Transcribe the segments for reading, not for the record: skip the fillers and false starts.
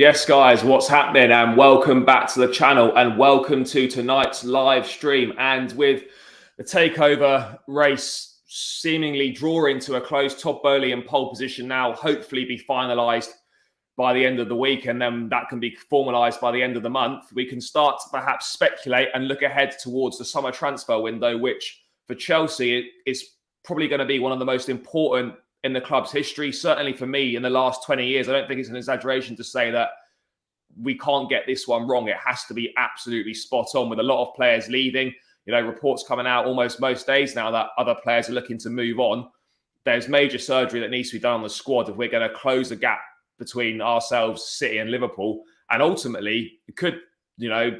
Yes, guys, what's happening? And welcome back to the channel and welcome to tonight's live stream. And with the takeover race seemingly drawing to a close, Todd Boehly in pole position now, hopefully be finalised by the end of the week, and then that can be formalised by the end of the month. We can start to perhaps speculate and look ahead towards the summer transfer window, which for Chelsea is probably going to be one of the most important in the club's history. Certainly for me, in the last 20 years, I don't think it's an exaggeration to say that we can't get this one wrong. It has to be absolutely spot on, with a lot of players leaving. You know, reports coming out almost most days now that other players are looking to move on. There's major surgery that needs to be done on the squad if we're going to close the gap between ourselves, City and Liverpool. And ultimately, it could,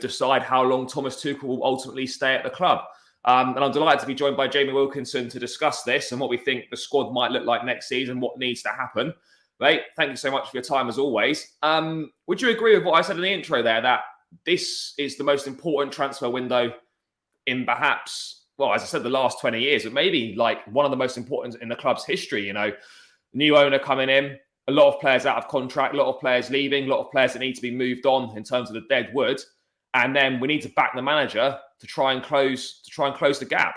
decide how long Thomas Tuchel will ultimately stay at the club. And I'm delighted to be joined by Jamie Wilkinson to discuss this and what we think the squad might look like next season, what needs to happen. Mate, thank you so much for your time as always. Would you agree with what I said in the intro there, that this is the most important transfer window in perhaps, well, as I said, the last 20 years, but maybe like one of the most important in the club's history? New owner coming in, a lot of players out of contract, a lot of players leaving, a lot of players that need to be moved on in terms of the dead wood. And then we need to back the manager to try and close the gap.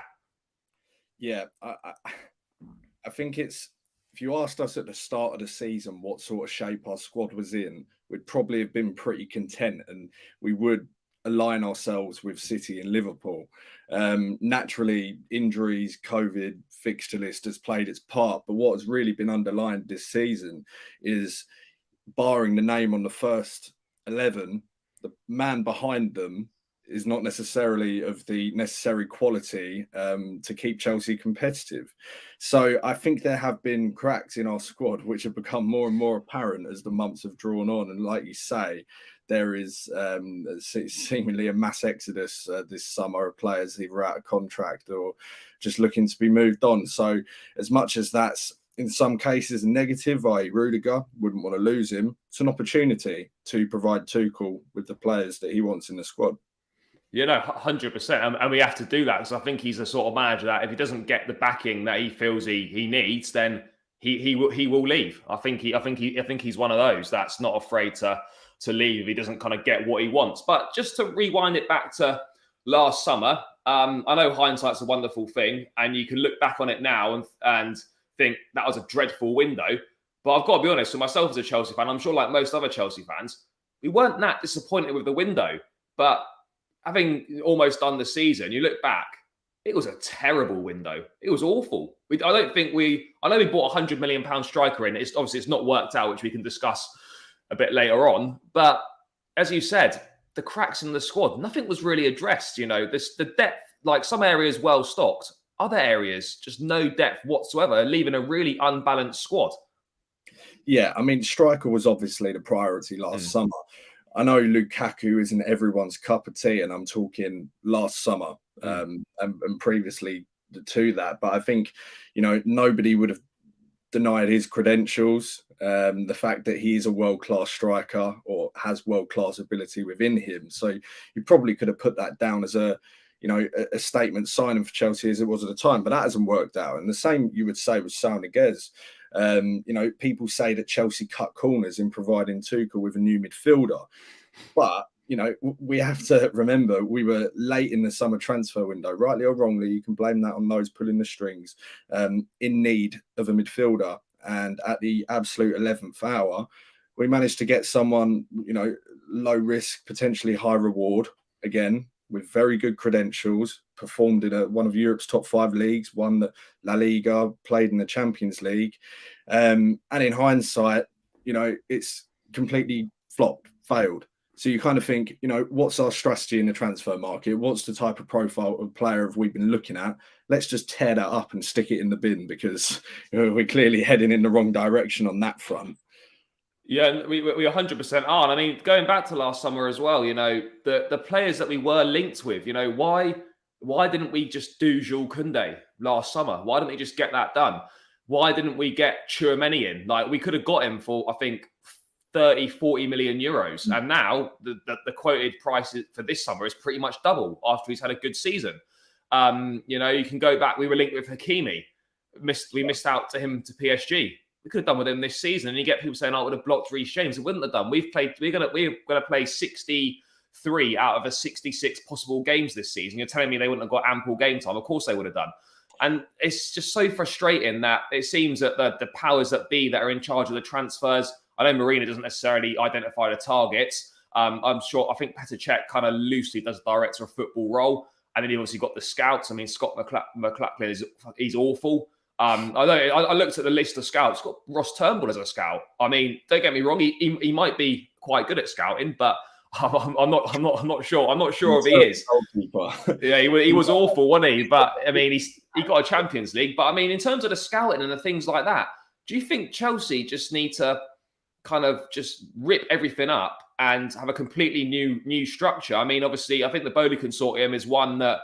Yeah, I think it's, if you asked us at the start of the season what sort of shape our squad was in, we'd probably have been pretty content and we would align ourselves with City and Liverpool. Naturally, injuries, COVID, fixture list has played its part, but what has really been underlined this season is, barring the name on the first 11, the man behind them is not necessarily of the necessary quality to keep Chelsea competitive. So I think there have been cracks in our squad which have become more and more apparent as the months have drawn on. And like you say, there is seemingly a mass exodus this summer of players either out of contract or just looking to be moved on. So as much as that's in some cases negative, i.e. Rudiger, wouldn't want to lose him, it's an opportunity to provide Tuchel with the players that he wants in the squad. 100%. And we have to do that because I think he's the sort of manager that if he doesn't get the backing that he feels he needs, then he will leave. I think he's one of those that's not afraid to leave if he doesn't kind of get what he wants. But just to rewind it back to last summer, I know hindsight's a wonderful thing, and you can look back on it now and think that was a dreadful window. But I've got to be honest with myself as a Chelsea fan. I'm sure, like most other Chelsea fans, we weren't that disappointed with the window. But having almost done the season, you look back, it was a terrible window. It was awful. I know we bought a £100 million striker in. It's not worked out, which we can discuss a bit later on. But as you said, the cracks in the squad, nothing was really addressed. The depth, like some areas well stocked, other areas just no depth whatsoever, leaving a really unbalanced squad. Yeah, I mean, striker was obviously the priority last summer. I know Lukaku isn't everyone's cup of tea, and I'm talking last summer and previously to that. But I think, nobody would have denied his credentials, the fact that he is a world-class striker or has world-class ability within him. So you probably could have put that down as a statement signing for Chelsea as it was at the time, but that hasn't worked out. And the same you would say with Sao Niguez. People say that Chelsea cut corners in providing Tuchel with a new midfielder. But, we have to remember we were late in the summer transfer window, rightly or wrongly. You can blame that on those pulling the strings, in need of a midfielder. And at the absolute 11th hour, we managed to get someone, low risk, potentially high reward, again, with very good credentials, performed in one of Europe's top 5 leagues, won the La Liga, played in the Champions League. And in hindsight, it's completely flopped, failed. So you kind of think, what's our strategy in the transfer market? What's the type of profile of player have we been looking at? Let's just tear that up and stick it in the bin because we're clearly heading in the wrong direction on that front. Yeah, we 100% are. And I mean, going back to last summer as well, the players that we were linked with, why didn't we just do Jorginho Kante last summer? Why didn't we just get that done? Why didn't we get Tchouaméni in? Like, we could have got him for, I think, 40 million euros. And now the quoted price for this summer is pretty much double after he's had a good season. You can go back. We were linked with Hakimi. We missed out to him to PSG. we could have done with him this season. And you get people saying, "I would have blocked Reece James." It wouldn't have done. We're gonna play 63 out of a 66 possible games this season. You're telling me they wouldn't have got ample game time? Of course they would have done. And it's just so frustrating that it seems that the powers that be that are in charge of the transfers, I know Marina doesn't necessarily identify the targets. I think Petr Cech kind of loosely does the director of football role. And then you obviously got the scouts. I mean, Scott McLachlan he's awful. I looked at the list of scouts. Got Ross Turnbull as a scout. I mean, don't get me wrong. He might be quite good at scouting, but I'm not sure. I'm not sure if he is. Yeah, he was awful, wasn't he? But I mean, he got a Champions League. But I mean, in terms of the scouting and the things like that, do you think Chelsea just need to kind of just rip everything up and have a completely new structure? I mean, obviously, I think the Bowley Consortium is one that,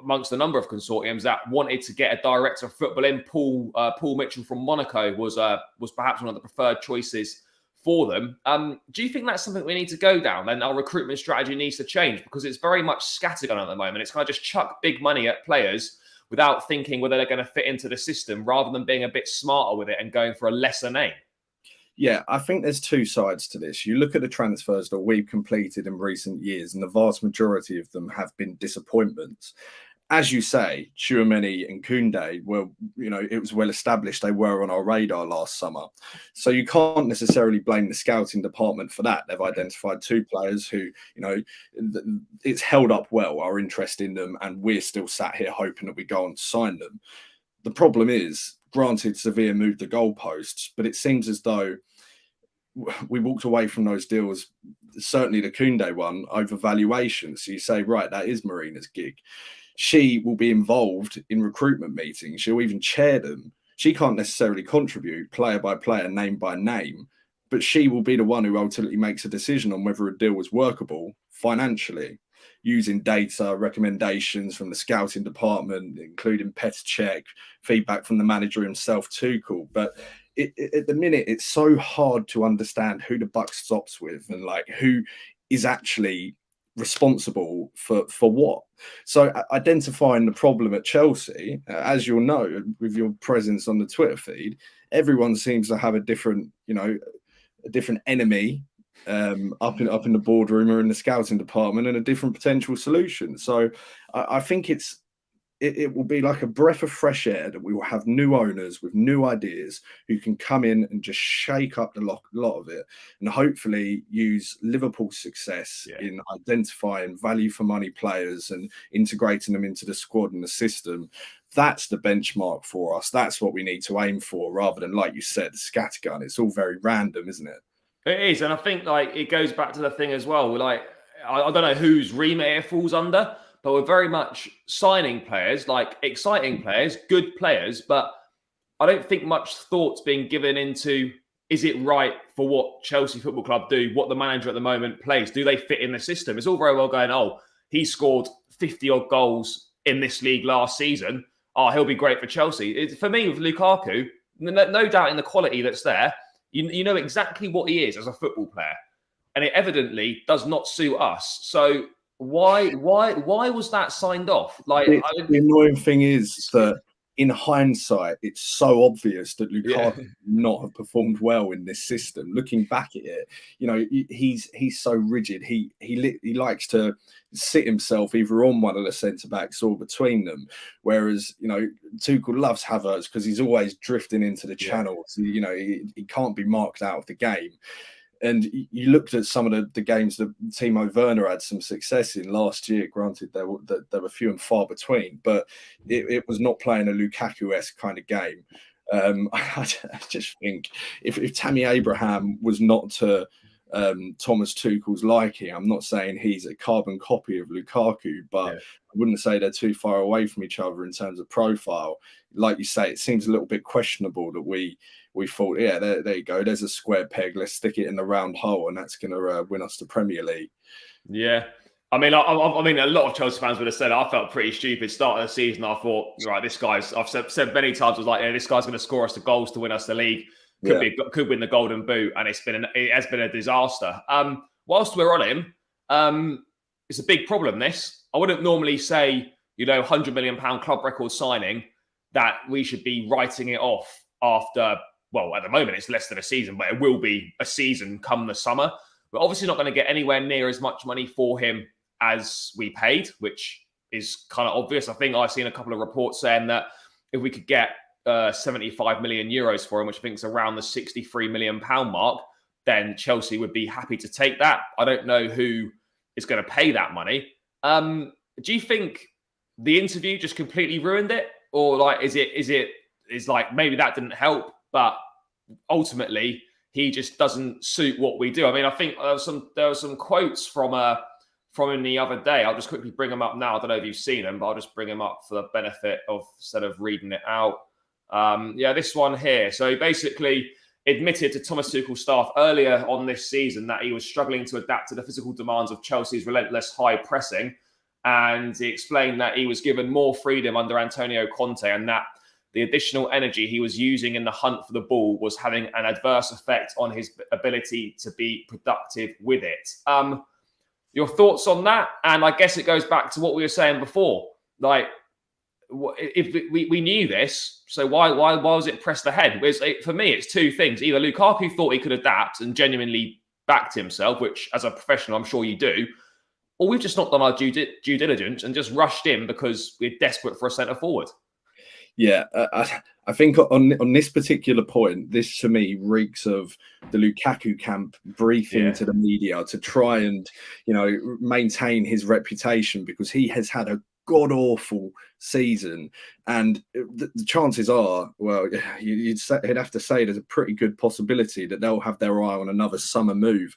amongst a number of consortiums, that wanted to get a director of football in. Paul Mitchell from Monaco was perhaps one of the preferred choices for them. Do you think that's something we need to go down? And our recruitment strategy needs to change, because it's very much scattergun at the moment. It's kind of just chuck big money at players without thinking whether they're going to fit into the system, rather than being a bit smarter with it and going for a lesser name. Yeah, I think there's two sides to this. You look at the transfers that we've completed in recent years, and the vast majority of them have been disappointments. As you say, Tchouaméni and Kounde were, it was well established they were on our radar last summer. So you can't necessarily blame the scouting department for that. They've identified two players who, it's held up well, our interest in them, and we're still sat here hoping that we go on to sign them. The problem is, granted, Sevilla moved the goalposts, but it seems as though we walked away from those deals, certainly the Kounde one, over valuation. So you say, right, that is Marina's gig. She will be involved in recruitment meetings. She'll even chair them. She can't necessarily contribute player by player, name by name, but she will be the one who ultimately makes a decision on whether a deal was workable financially, using data, recommendations from the scouting department, including Petr Cech, feedback from the manager himself, Tuchel. But at the minute, it's so hard to understand who the buck stops with, and like who is actually responsible for what. So identifying the problem at Chelsea, as you'll know, with your presence on the Twitter feed, everyone seems to have a different enemy up in the boardroom or in the scouting department, and a different potential solution. So I think it will be like a breath of fresh air, that we will have new owners with new ideas who can come in and just shake up the lot of it, and hopefully use Liverpool's success in identifying value for money players and integrating them into the squad and the system. That's the benchmark for us. That's what we need to aim for, rather than, like you said, scattergun. It's all very random, isn't it? It is. And I think it goes back to the thing as well. I don't know whose remit it falls under, but we're very much signing players, like exciting players, good players. But I don't think much thought's being given into, is it right for what Chelsea Football Club do, what the manager at the moment plays? Do they fit in the system? It's all very well going, oh, he scored 50-odd goals in this league last season. Oh, he'll be great for Chelsea. For me, with Lukaku, no doubt in the quality that's there, you know exactly what he is as a football player. And it evidently does not suit us. So why was that signed off? The annoying thing is that in hindsight, it's so obvious that Lukaku would not have performed well in this system. Looking back at it, he's so rigid. He likes to sit himself either on one of the centre backs or between them. Whereas Tuchel loves Havertz because he's always drifting into the channel. So, he can't be marked out of the game. And you looked at some of the games that Timo Werner had some success in last year. Granted, there were few and far between, but it was not playing a Lukaku-esque kind of game. I just think if Tammy Abraham was not to Thomas Tuchel's liking, I'm not saying he's a carbon copy of Lukaku, but I wouldn't say they're too far away from each other in terms of profile. Like you say, it seems a little bit questionable that we thought, there you go, there's a square peg, let's stick it in the round hole, and that's going to win us the Premier League. Yeah. I mean, a lot of Chelsea fans would have said I felt pretty stupid start of the season. I thought, right, this guy's, I've said many times, I was like, this guy's going to score us the goals to win us the league. Could win the Golden Boot, and it has been a disaster. Whilst we're on him, it's a big problem. This, I wouldn't normally say, £100 million club record signing, that we should be writing it off after well, at the moment it's less than a season, but it will be a season come the summer. We're obviously not going to get anywhere near as much money for him as we paid, which is kind of obvious. I think I've seen a couple of reports saying that if we could get 75 million euros for him, which I think is around the 63 million pound mark, then Chelsea would be happy to take that. I don't know who is going to pay that money. Do you think the interview just completely ruined it, or like is like maybe that didn't help, but ultimately he just doesn't suit what we do? I mean, I think there were some quotes from him the other day. I'll just quickly bring them up now. I don't know if you've seen them, but I'll just bring them up for the benefit of instead of reading it out. This one here. So he basically admitted to Thomas Tuchel's staff earlier on this season that he was struggling to adapt to the physical demands of Chelsea's relentless high pressing. And he explained that he was given more freedom under Antonio Conte, and that the additional energy he was using in the hunt for the ball was having an adverse effect on his ability to be productive with it. Your thoughts on that? And I guess it goes back to what we were saying before. Like, if we knew this, so why was it pressed ahead? For me, it's two things. Either Lukaku thought he could adapt and genuinely backed himself, which as a professional, I'm sure you do, or we've just not done our due diligence and just rushed in because we're desperate for a centre forward. Yeah, I think on this particular point, this to me reeks of the Lukaku camp briefing to the media to try and, maintain his reputation, because he has had a god-awful season, and the chances are, well, you'd have to say there's a pretty good possibility that they'll have their eye on another summer move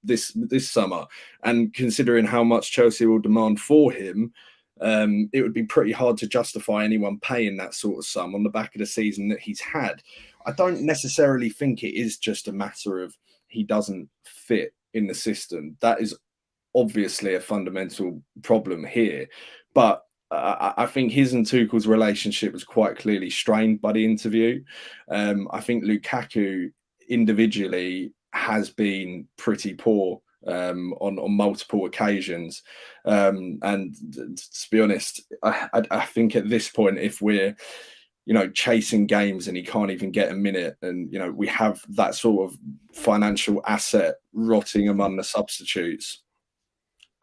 this summer. And considering how much Chelsea will demand for him, it would be pretty hard to justify anyone paying that sort of sum on the back of the season that he's had. I don't necessarily think it is just a matter of he doesn't fit in the system. That is obviously a fundamental problem here, but I think his and Tuchel's relationship was quite clearly strained by the interview. I think Lukaku individually has been pretty poor on multiple occasions, and to be honest, I think at this point, if we're chasing games and he can't even get a minute, and we have that sort of financial asset rotting among the substitutes,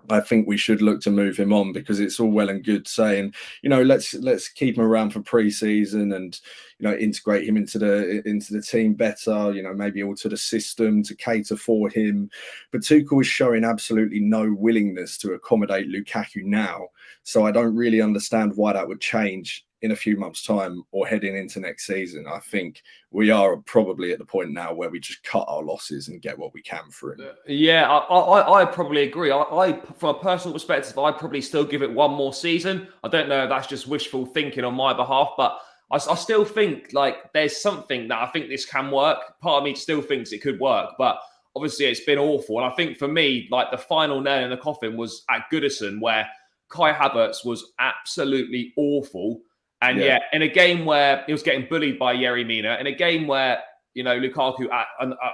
I think we should look to move him on, because it's all well and good saying, let's keep him around for pre-season and integrate him into the team better, maybe alter the system to cater for him. But Tuchel is showing absolutely no willingness to accommodate Lukaku now, so I don't really understand why that would change in a few months' time or heading into next season. I think we are probably at the point now where we just cut our losses and get what we can for him. Yeah, I probably agree. I, from a personal perspective, I'd probably still give it one more season. I don't know if that's just wishful thinking on my behalf, but I still think like there's something that I think this can work. Part of me still thinks it could work, but obviously it's been awful. And I think for me, like the final nail in the coffin was at Goodison, where Kai Havertz was absolutely awful. And yet, in a game where he was getting bullied by Yerry Mina, in a game where, Lukaku at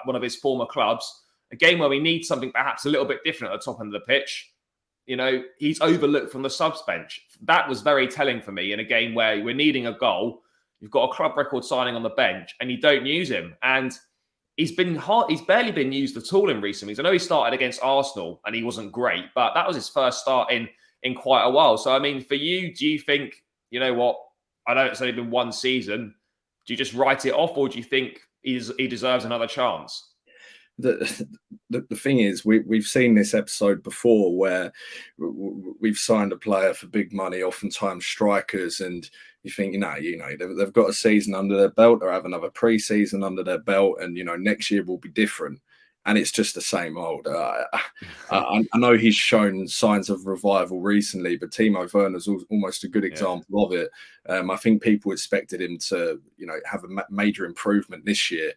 one of his former clubs, a game where we need something perhaps a little bit different at the top end of the pitch, he's overlooked from the subs bench. That was very telling for me in a game where we're needing a goal. You've got a club record signing on the bench and you don't use him. And he's barely been used at all in recent weeks. I know he started against Arsenal and he wasn't great, but that was his first start in quite a while. So, I mean, for you, do you think, I know it's only been one season. Do you just write it off, or do you think he deserves another chance? The thing is, we've seen this episode before where we've signed a player for big money, oftentimes strikers, and you think, they've got a season under their belt, or have another pre-season under their belt, and next year will be different. And it's just the same old. I know he's shown signs of revival recently, but Timo Werner's almost a good example of it. I think people expected him to, have a major improvement this year.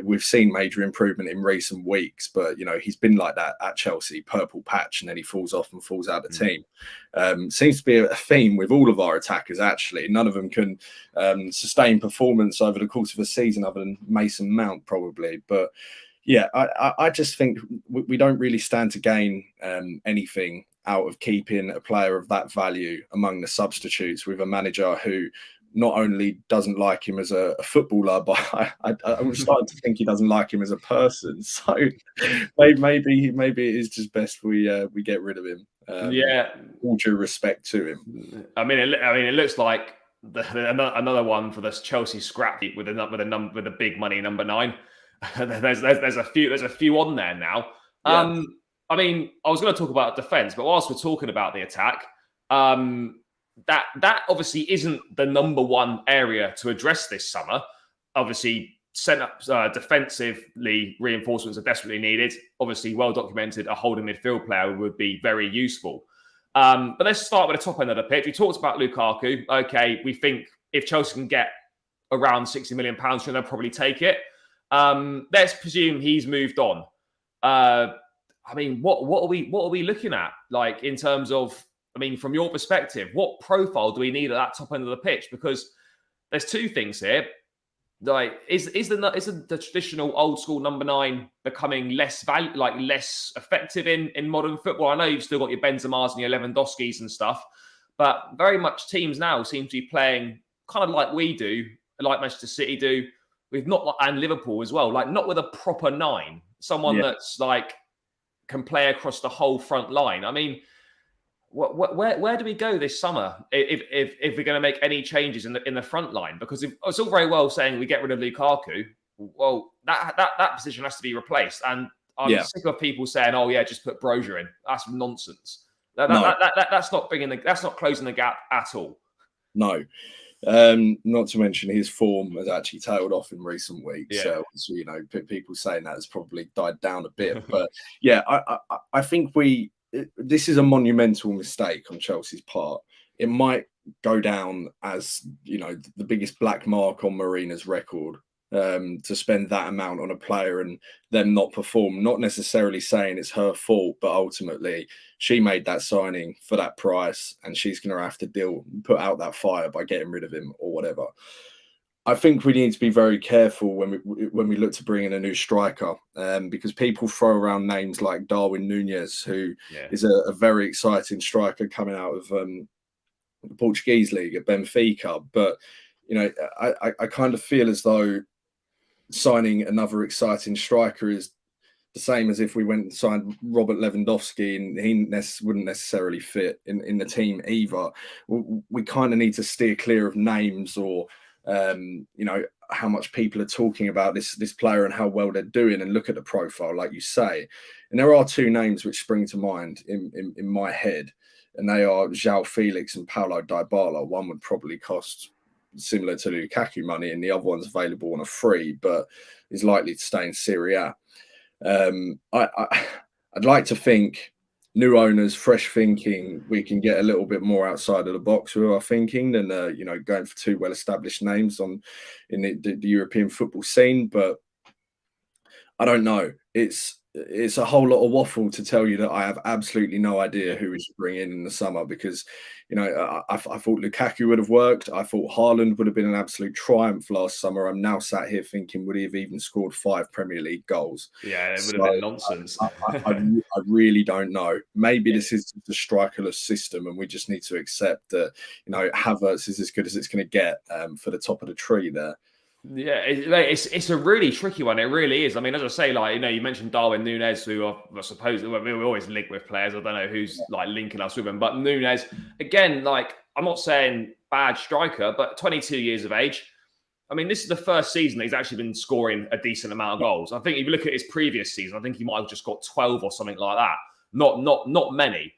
We've seen major improvement in recent weeks, but, he's been like that at Chelsea, purple patch, and then he falls off and falls out of the team. Seems to be a theme with all of our attackers, actually. None of them can sustain performance over the course of a season other than Mason Mount, probably. But yeah, I just think we don't really stand to gain anything out of keeping a player of that value among the substitutes with a manager who not only doesn't like him as a footballer, but I'm starting to think he doesn't like him as a person. So maybe it is just best we get rid of him. All due respect to him. I mean, it looks like another one for this Chelsea scrap heap with a big money number 9. there's a few on there now. Yeah. I mean, I was going to talk about defense, but whilst we're talking about the attack, that obviously isn't the number one area to address this summer. Obviously, defensively, reinforcements are desperately needed. Obviously, well documented, a holding midfield player would be very useful. But let's start with the top end of the pitch. We talked about Lukaku. Okay, we think if Chelsea can get around £60 million, they'll probably take it. Let's presume he's moved on. I mean, what are we looking at? Like, in terms of, I mean, from your perspective, what profile do we need at that top end of the pitch? Because there's two things here. Like, is the traditional old school number 9 becoming less effective in modern football? I know you've still got your Benzemas and your Lewandowskis and stuff, but very much teams now seem to be playing kind of like we do, like Manchester City do, and Liverpool as well. Like, not with a proper 9, someone that's like can play across the whole front line. I mean, where do we go this summer if we're going to make any changes in the front line? Because it's all very well saying we get rid of Lukaku. Well, that position has to be replaced, and I'm sick of people saying, "Oh yeah, just put Brozier in." That's nonsense. That's not closing the gap at all. No. Not to mention his form has actually tailed off in recent weeks. So people saying that has probably died down a bit. But I think this is a monumental mistake on Chelsea's part. It might go down as, the biggest black mark on Marina's record, to spend that amount on a player and them not perform. Not necessarily saying it's her fault, but ultimately she made that signing for that price, and she's going to have to put out that fire by getting rid of him or whatever. I think we need to be very careful when we look to bring in a new striker, because people throw around names like Darwin Núñez, who is a very exciting striker coming out of the Portuguese league at Benfica. But I kind of feel as though signing another exciting striker is the same as if we went and signed Robert Lewandowski, and he wouldn't necessarily fit in the team either. We kind of need to steer clear of names or how much people are talking about this player and how well they're doing, and look at the profile, like you say. And there are two names which spring to mind in my head, and they are João Felix and Paulo Dybala. One would probably cost similar to Lukaku money, and the other one's available on a free, but is likely to stay in Serie A. I'd like to think, new owners, fresh thinking, we can get a little bit more outside of the box with our thinking than going for two well-established names in the European football scene. But I don't know. It's a whole lot of waffle to tell you that I have absolutely no idea who we should bring in the summer, because I thought Lukaku would have worked. I thought Haaland would have been an absolute triumph last summer. I'm now sat here thinking, would he have even scored 5 Premier League goals? Yeah, it would have been nonsense. I really don't know. Maybe this is the strikerless system, and we just need to accept that Havertz is as good as it's going to get for the top of the tree there. Yeah, it's a really tricky one. It really is. I mean, as I say, you mentioned Darwin Núñez, who I suppose we always link with players. I don't know who's linking us with him, but Núñez, again, I'm not saying bad striker, but 22 years of age. I mean, this is the first season that he's actually been scoring a decent amount of goals. I think if you look at his previous season, I think he might have just got 12 or something like that. Not many.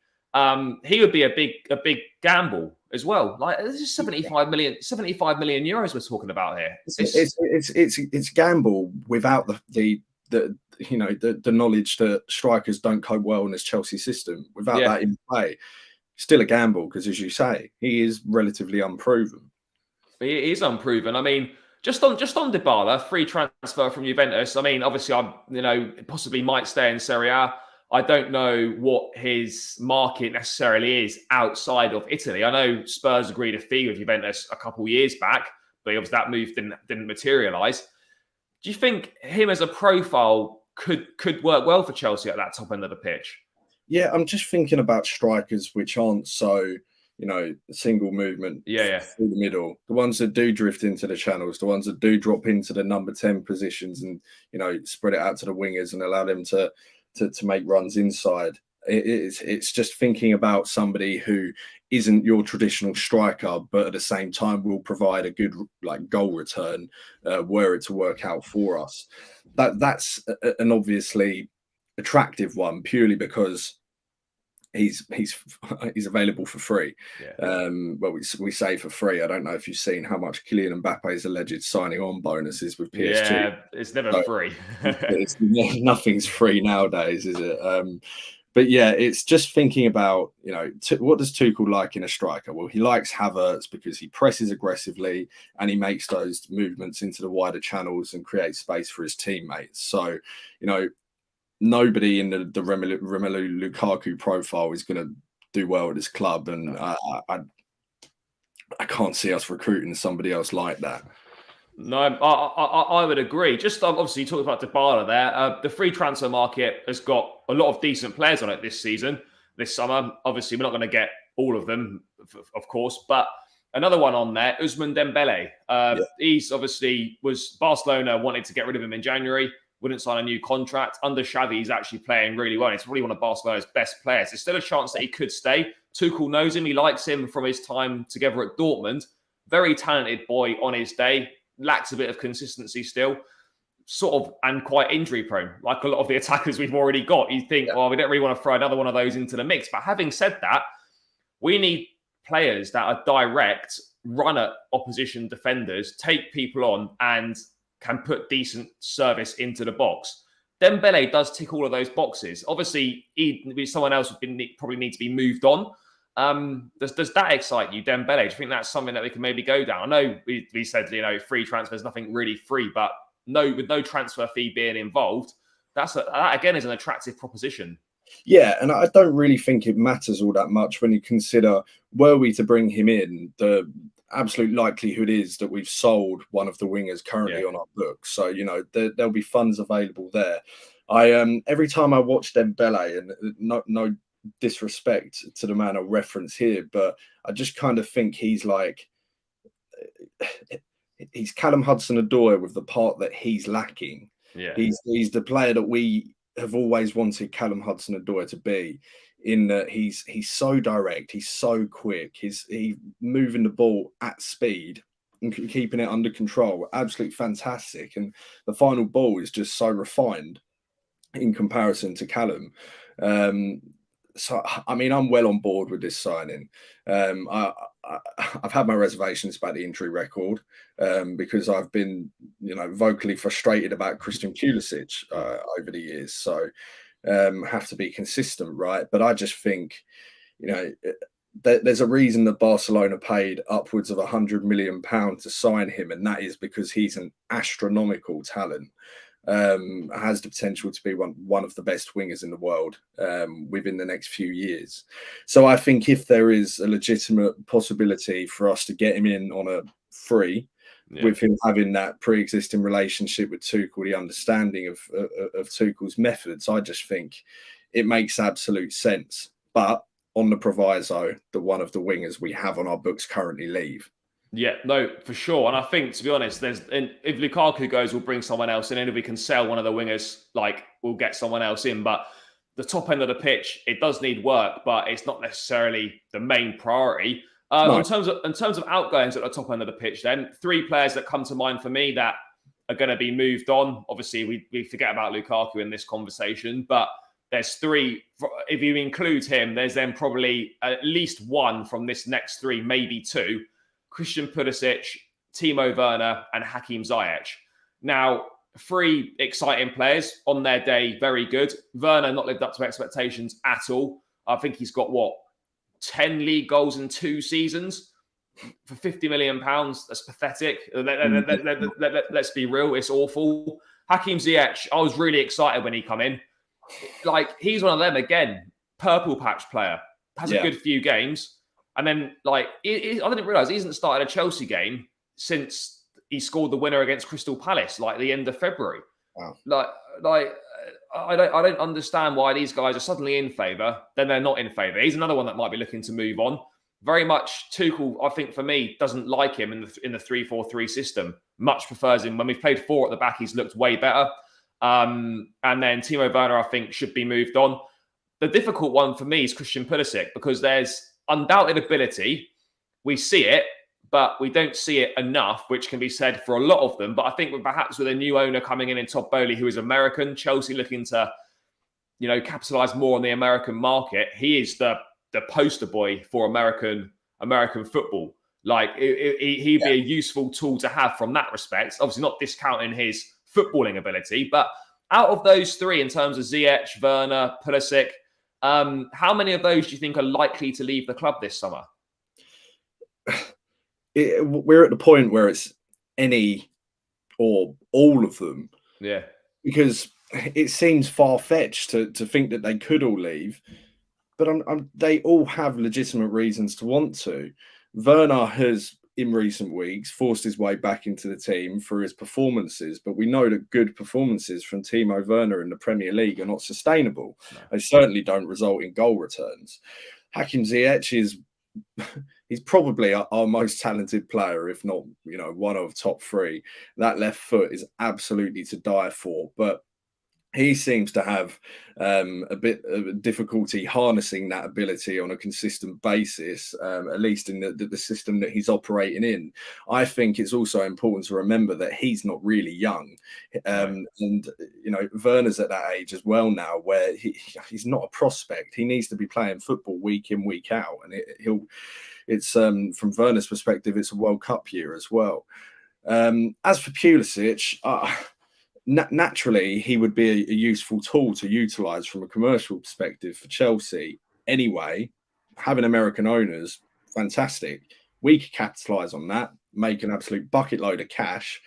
He would be a big gamble as well. This is 75 million euros we're talking about here. It's gamble without the knowledge that strikers don't cope well in this Chelsea system. Without that in play, still a gamble, because, as you say, he is relatively unproven. He is unproven. I mean, just on Dybala, free transfer from Juventus. I mean, obviously, possibly might stay in Serie A. I don't know what his market necessarily is outside of Italy. I know Spurs agreed a fee with Juventus a couple of years back, but obviously that move didn't materialise. Do you think him as a profile could work well for Chelsea at that top end of the pitch? Yeah, I'm just thinking about strikers which aren't so single movement Yeah. through the middle. The ones that do drift into the channels, the ones that do drop into the number 10 positions and, spread it out to the wingers and allow them to make runs inside. It's just thinking about somebody who isn't your traditional striker, but at the same time will provide a good goal return were it to work out for us. That's an obviously attractive one purely because he's available for free. Yeah. Well, we say for free. I don't know if you've seen how much Kylian Mbappe's alleged signing on bonuses with PSG. Yeah, it's never free. Nothing's free nowadays, is it? But yeah, it's just thinking about, what does Tuchel like in a striker? Well, he likes Havertz because he presses aggressively and he makes those movements into the wider channels and creates space for his teammates. So, nobody in the Romelu Lukaku profile is going to do well at this club. And I can't see us recruiting somebody else like that. No, I would agree. Just obviously, you talked about Dybala there. The free transfer market has got a lot of decent players on it this summer. Obviously, we're not going to get all of them, of course. But another one on there, Ousmane Dembele. He's obviously Barcelona wanted to get rid of him in January, wouldn't sign a new contract. Under Xavi, he's actually playing really well. He's probably one of Barcelona's best players. There's still a chance that he could stay. Tuchel knows him. He likes him from his time together at Dortmund. Very talented boy on his day. Lacks a bit of consistency still, and quite injury prone, like a lot of the attackers we've already got. You think, well, we don't really want to throw another one of those into the mix. But having said that, we need players that are direct, run at opposition defenders, take people on, and can put decent service into the box. Dembele does tick all of those boxes. Obviously, someone else would probably need to be moved on. Does that excite you, Dembele? Do you think that's something that we can maybe go down? I know we said, free transfers, nothing really free, but with no transfer fee being involved, that again is an attractive proposition. Yeah, and I don't really think it matters all that much when you consider, were we to bring him in, the absolute likelihood is that we've sold one of the wingers currently on our books. So, there'll be funds available there. Every time I watch Dembele, and no disrespect to the man I reference here, but I just kind of think he's Callum Hudson-Odoi with the part that he's lacking. Yeah, he's the player that we have always wanted Callum Hudson-Odoi to be, in that he's so direct, he's so quick, he's moving the ball at speed and keeping it under control. Absolutely fantastic, and the final ball is just so refined in comparison to Callum. So, I mean, I'm well on board with this signing. I've had my reservations about the injury record because I've been, vocally frustrated about Christian Pulisic over the years. So, have to be consistent, right? But I just think, there's a reason that Barcelona paid upwards of £100 million to sign him, and that is because he's an astronomical talent. Has the potential to be one of the best wingers in the world within the next few years. So I think if there is a legitimate possibility for us to get him in on a free, with him having that pre-existing relationship with Tuchel, the understanding of Tuchel's methods, I just think it makes absolute sense. But on the proviso that one of the wingers we have on our books currently leave. Yeah, no, for sure. And I think, to be honest, if Lukaku goes, we'll bring someone else in. And if we can sell one of the wingers, we'll get someone else in. But the top end of the pitch, it does need work, but it's not necessarily the main priority. No. In terms of outgoings at the top end of the pitch, then 3 players that come to mind for me that are going to be moved on. Obviously, we forget about Lukaku in this conversation, but there's 3. If you include him, there's then probably at least 1 from this next 3, maybe 2. Christian Pulisic, Timo Werner, and Hakim Ziyech. Now, 3 exciting players on their day, very good. Werner not lived up to expectations at all. I think he's got 10 league goals in 2 seasons for £50 million. That's pathetic. Let's be real, it's awful. Hakim Ziyech, I was really excited when he come in. He's one of them again, purple patch player, has a good few games. And then, I didn't realise he hasn't started a Chelsea game since he scored the winner against Crystal Palace, the end of February. Wow. I don't understand why these guys are suddenly in favour, then they're not in favour. He's another one that might be looking to move on. very much Tuchel, I think for me, doesn't like him in the 3-4-3 system. Much prefers him. When we've played 4 at the back, he's looked way better. And then Timo Werner, I think, should be moved on. The difficult one for me is Christian Pulisic, because there's undoubted ability. We see it, but we don't see it enough, which can be said for a lot of them. But I think perhaps with a new owner coming in Todd Boehly, who is American, Chelsea looking to, capitalise more on the American market, he is the poster boy for American football. Like, he'd be a useful tool to have from that respect. Obviously, not discounting his footballing ability, but out of those 3, in terms of Ziyech, Werner, Pulisic, how many of those do you think are likely to leave the club this summer? We're at the point where it's any or all of them. Yeah. Because it seems far-fetched to think that they could all leave, but they all have legitimate reasons to want to. Werner has, in recent weeks, forced his way back into the team through his performances, but we know that good performances from Timo Werner in the Premier League are not sustainable. No. They certainly don't result in goal returns. Hakim Ziyech he's probably our most talented player, if not, one of top 3. That left foot is absolutely to die for, but he seems to have a bit of difficulty harnessing that ability on a consistent basis, at least in the system that he's operating in. I think it's also important to remember that he's not really young. And, Werner's at that age as well now, where he's not a prospect. He needs to be playing football week in, week out. And it's from Werner's perspective, it's a World Cup year as well. As for Pulisic, naturally, he would be a useful tool to utilise from a commercial perspective for Chelsea. Anyway, having American owners, fantastic. We could capitalise on that, make an absolute bucket load of cash,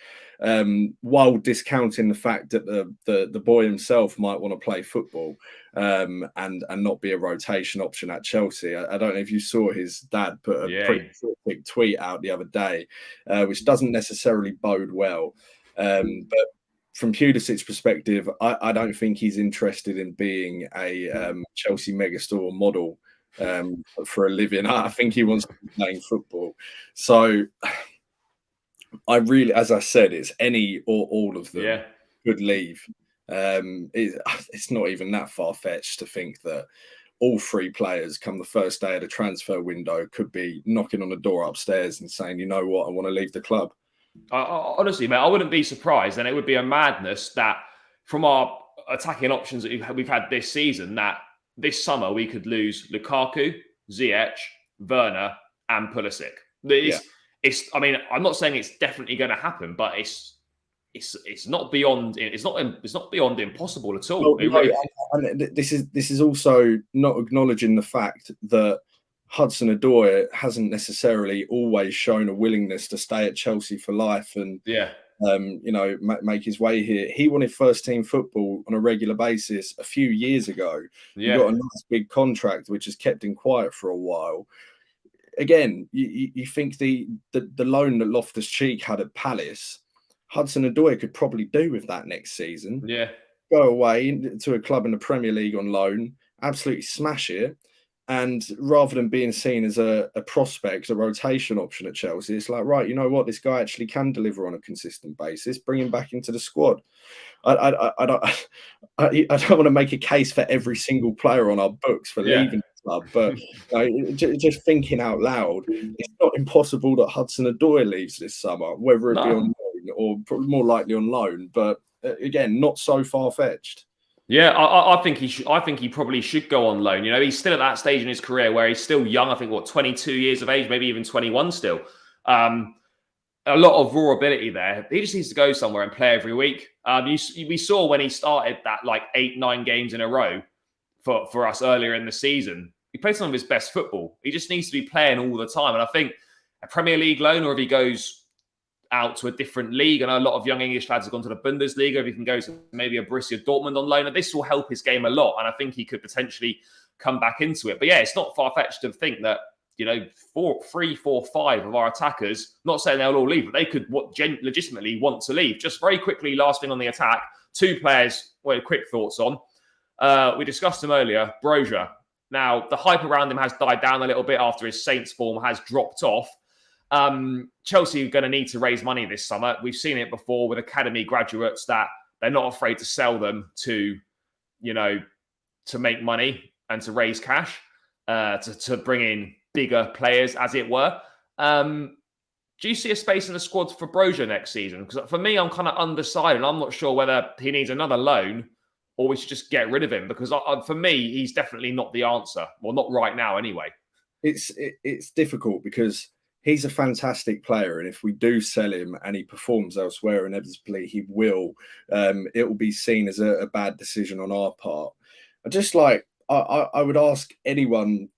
while discounting the fact that the boy himself might want to play football and not be a rotation option at Chelsea. I don't know if you saw his dad put a pretty quick tweet out the other day, which doesn't necessarily bode well. But from Pulisic's perspective, I don't think he's interested in being a Chelsea megastore model for a living. I think he wants to be playing football. So I really, as I said, it's any or all of them could leave. It's not even that far-fetched to think that all 3 players come the first day of the transfer window could be knocking on the door upstairs and saying, you know what, I want to leave the club. Honestly, mate, I wouldn't be surprised, and it would be a madness that from our attacking options that we've had this season, that this summer we could lose Lukaku, Ziyech, Werner, and Pulisic. I mean, I'm not saying it's definitely going to happen, but it's not beyond impossible at all. And this is also not acknowledging the fact that Hudson Odoi hasn't necessarily always shown a willingness to stay at Chelsea for life and make his way here. He wanted first team football on a regular basis a few years ago. He got a nice big contract, which has kept him quiet for a while. Again, you think the loan that Loftus-Cheek had at Palace, Hudson Odoi could probably do with that next season. Yeah, go away to a club in the Premier League on loan, absolutely smash it. And rather than being seen as a prospect, a rotation option at Chelsea, it's like, right, you know what, this guy actually can deliver on a consistent basis. Bring him back into the squad. I don't want to make a case for every single player on our books for leaving the club, but just thinking out loud, it's not impossible that Hudson Odoi leaves this summer, whether it be on loan or probably more likely on loan. But again, not so far fetched. Yeah, I think he should. I think he probably should go on loan. He's still at that stage in his career where he's still young. I think 22 years of age, maybe even 21 still. A lot of raw ability there. He just needs to go somewhere and play every week. We saw when he started that 8-9 games in a row for us earlier in the season. He played some of his best football. He just needs to be playing all the time. And I think a Premier League loan, or if he goes out to a different league. I know a lot of young English lads have gone to the Bundesliga. If he can go to maybe a Borussia Dortmund on loan, and this will help his game a lot. And I think he could potentially come back into it. But yeah, it's not far-fetched to think that, 3, 4, 5 of our attackers, not saying they'll all leave, but they could legitimately want to leave. Just very quickly, last thing on the attack, 2 players, quick thoughts on. We discussed them earlier. Broja. Now, the hype around him has died down a little bit after his Saints form has dropped off. Chelsea are going to need to raise money this summer. We've seen it before with academy graduates that they're not afraid to sell them to make money and to raise cash, to bring in bigger players, as it were. Do you see a space in the squad for Broja next season? Because for me, I'm kind of undecided. I'm not sure whether he needs another loan or we should just get rid of him. Because for me, he's definitely not the answer. Well, not right now anyway. It's difficult because he's a fantastic player. And if we do sell him and he performs elsewhere, inevitably he will, it will be seen as a bad decision on our part. I would ask anyone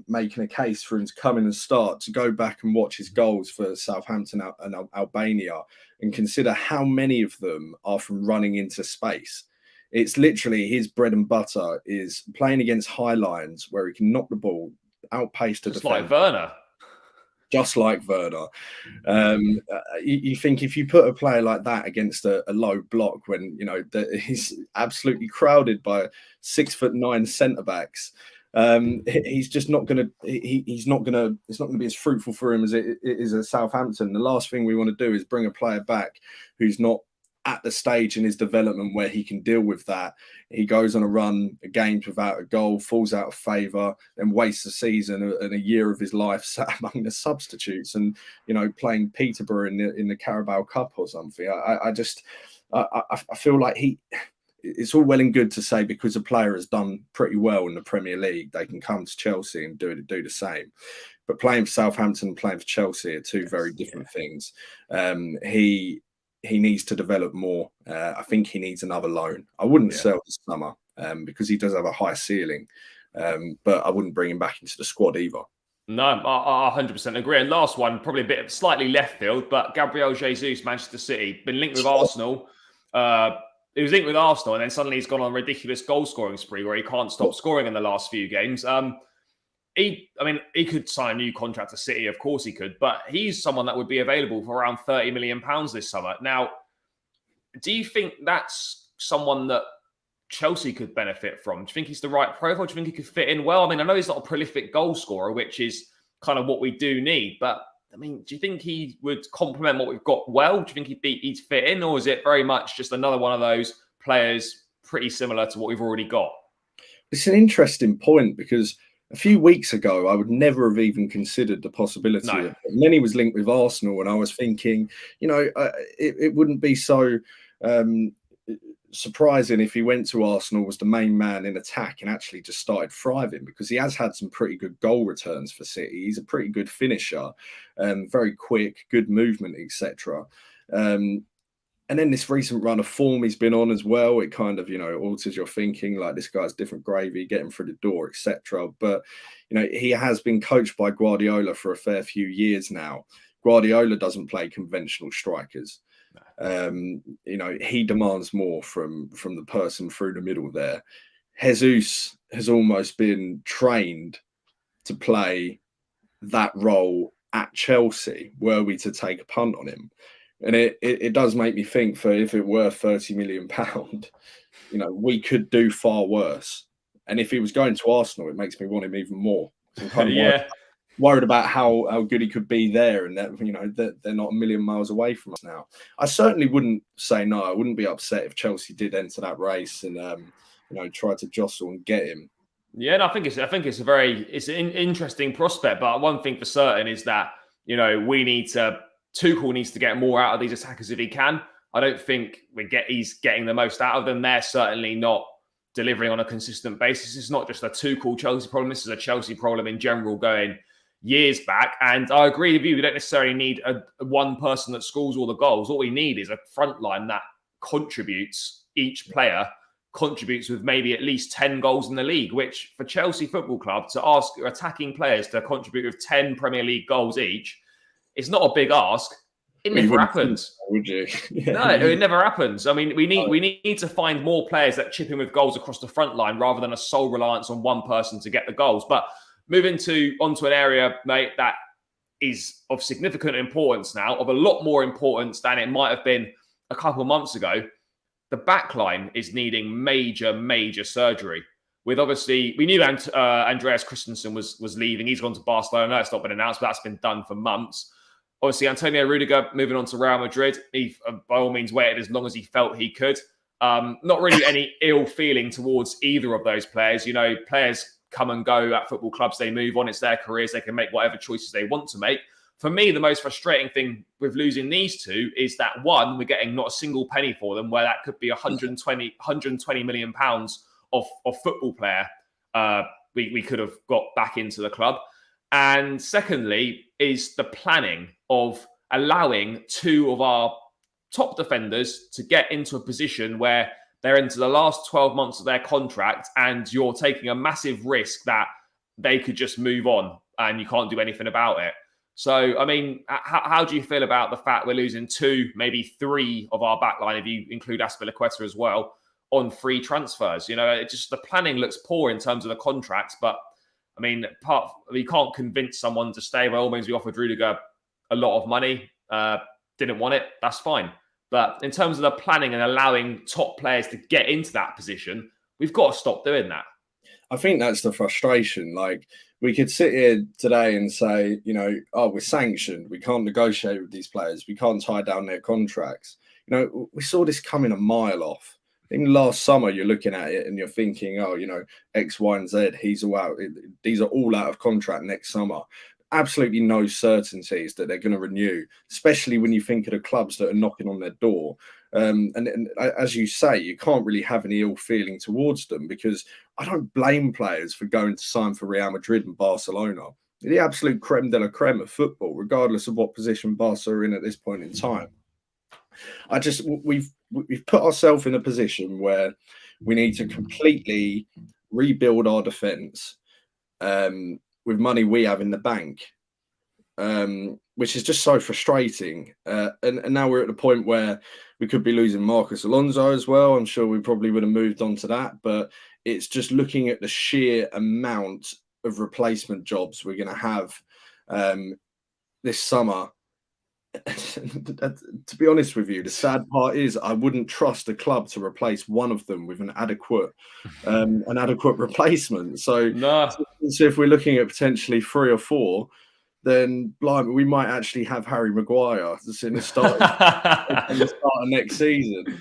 making a case for him to come in and start to go back and watch his goals for Southampton and Albania and consider how many of them are from running into space. It's literally his bread and butter is playing against high lines where he can knock the ball, outpace the defender. Like Werner. Just like Werner. You think if you put a player like that against a low block when he's absolutely crowded by 6'9" centre backs, he's just not gonna it's not gonna be as fruitful for him as it is at Southampton. The last thing we want to do is bring a player back who's not at the stage in his development where he can deal with that. He goes on a run, a games without a goal, falls out of favour, then wastes a season and a year of his life sat among the substitutes and playing Peterborough in the Carabao Cup or something. I feel like it's all well and good to say because a player has done pretty well in the Premier League, they can come to Chelsea and do the same. But playing for Southampton and playing for Chelsea are two very different things. He needs to develop more. I think he needs another loan. I wouldn't sell this summer because he does have a high ceiling, but I wouldn't bring him back into the squad either. No, I 100% agree. And last one, probably a bit of slightly left field, but Gabriel Jesus, Manchester City, been linked with Arsenal. He was linked with Arsenal, and then suddenly he's gone on a ridiculous goal-scoring spree where he can't stop scoring in the last few games. He could sign a new contract to City, of course he could, but he's someone that would be available for around £30 million this summer. Now, do you think that's someone that Chelsea could benefit from? Do you think he's the right profile? Do you think he could fit in well? I know he's not a prolific goal scorer, which is kind of what we do need, but do you think he would complement what we've got well? Do you think he'd fit in, or is it very much just another one of those players pretty similar to what we've already got? It's an interesting point because a few weeks ago, I would never have even considered the possibility. And then he was linked with Arsenal, and I was thinking, it wouldn't be so surprising if he went to Arsenal, was the main man in attack, and actually just started thriving because he has had some pretty good goal returns for City. He's a pretty good finisher, very quick, good movement, etc. And then this recent run of form he's been on as well, it kind of, alters your thinking, like this guy's different gravy, get him through the door, etc. But, he has been coached by Guardiola for a fair few years now. Guardiola doesn't play conventional strikers. He demands more from the person through the middle there. Jesus has almost been trained to play that role at Chelsea, were we to take a punt on him. And it does make me think, for if it were £30 million, we could do far worse. And if he was going to Arsenal, it makes me want him even more. So I'm kind of worried about how good he could be there, and that they're not a million miles away from us now. I certainly wouldn't say no. I wouldn't be upset if Chelsea did enter that race and try to jostle and get him. Yeah, and I think it's an interesting prospect. But one thing for certain is that Tuchel needs to get more out of these attackers if he can. I don't think he's getting the most out of them. They're certainly not delivering on a consistent basis. It's not just a Tuchel Chelsea problem. This is a Chelsea problem in general going years back. And I agree with you. We don't necessarily need one person that scores all the goals. All we need is a front line that contributes. Each player contributes with maybe at least 10 goals in the league, which for Chelsea Football Club to ask attacking players to contribute with 10 Premier League goals each, it's not a big ask. It never happens. Would you? No, it never happens. We need to find more players that chip in with goals across the front line rather than a sole reliance on one person to get the goals. But moving onto an area, mate, that is of significant importance now, of a lot more importance than it might have been a couple of months ago. The back line is needing major, major surgery. with obviously, we knew Andreas Christensen was leaving. He's gone to Barcelona. It's not been announced, but that's been done for months. Obviously, Antonio Rudiger moving on to Real Madrid. He, by all means, waited as long as he felt he could. Not really any ill feeling towards either of those players. You know, players come and go at football clubs. They move on. It's their careers. They can make whatever choices they want to make. For me, the most frustrating thing with losing these two is that, one, we're getting not a single penny for them, where that could be 120 million pounds of football player we could have got back into the club. And secondly, is the planning of allowing two of our top defenders to get into a position where they're into the last 12 months of their contract and you're taking a massive risk that they could just move on and you can't do anything about it. So, I mean, how do you feel about the fact we're losing two, maybe three of our backline, if you include Azpilicueta as well, on free transfers? You know, the planning looks poor in terms of the contracts, but I mean, you can't convince someone to stay. By all means, we offered Rudiger a lot of money, didn't want it, that's fine. But in terms of the planning and allowing top players to get into that position, we've got to stop doing that. I think that's the frustration. Like, we could sit here today and say, you know, oh, we're sanctioned. We can't negotiate with these players. We can't tie down their contracts. You know, we saw this coming a mile off. I think last summer you're looking at it and you're thinking, oh, you know, X, Y, and Z, these are all out of contract next summer. Absolutely no certainties that they're going to renew, especially when you think of the clubs that are knocking on their door. And as you say, you can't really have any ill feeling towards them, because I don't blame players for going to sign for Real Madrid and Barcelona. The absolute creme de la creme of football, regardless of what position Barca are in at this point in time. We've put ourselves in a position where we need to completely rebuild our defence with money we have in the bank, which is just so frustrating. And now we're at the point where we could be losing Marcos Alonso as well. I'm sure we probably would have moved on to that, but it's just looking at the sheer amount of replacement jobs we're going to have this summer. To be honest with you, the sad part is I wouldn't trust a club to replace one of them with an adequate replacement. So if we're looking at potentially 3 or 4, then blimey, we might actually have Harry Maguire in the start of next season.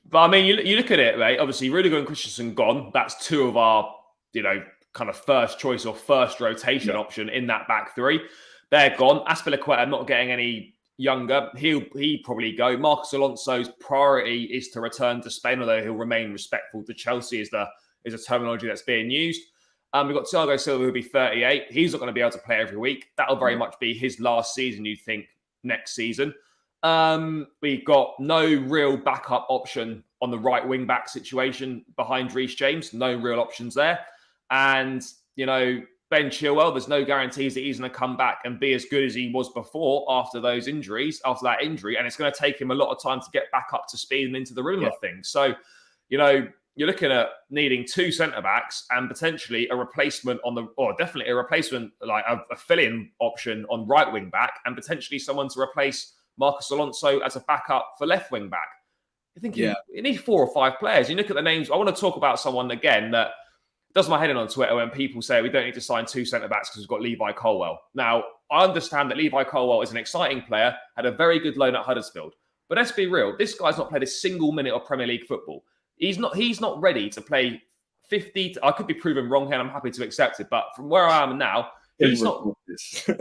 But I mean, you look at it, right? Obviously, Rudiger and Christensen gone. That's 2 of our, you know, kind of first choice or first rotation option in that back 3. They're gone. Azpilicueta not getting any younger. He'll probably go. Marcos Alonso's priority is to return to Spain, although he'll remain respectful to Chelsea is a terminology that's being used. We've got Thiago Silva, who'll be 38. He's not going to be able to play every week. That'll very much be his last season, you'd think, next season. We've got no real backup option on the right wing back situation behind Reece James. No real options there. And, you know, Ben Chilwell, there's no guarantees that he's going to come back and be as good as he was before after that injury. And it's going to take him a lot of time to get back up to speed and into the rhythm of things. So, you know, you're looking at needing 2 centre-backs and potentially a replacement definitely a replacement, like a fill-in option on right wing-back, and potentially someone to replace Marcos Alonso as a backup for left wing-back. I think you need 4 or 5 players. You look at the names. I want to talk about someone, again, that does my head in on Twitter when people say we don't need to sign 2 centre-backs because we've got Levi Colwill. Now, I understand that Levi Colwill is an exciting player, had a very good loan at Huddersfield. But let's be real, this guy's not played a single minute of Premier League football. He's not ready to play 50. I could be proven wrong here, and I'm happy to accept it. But from where I am now, he's not.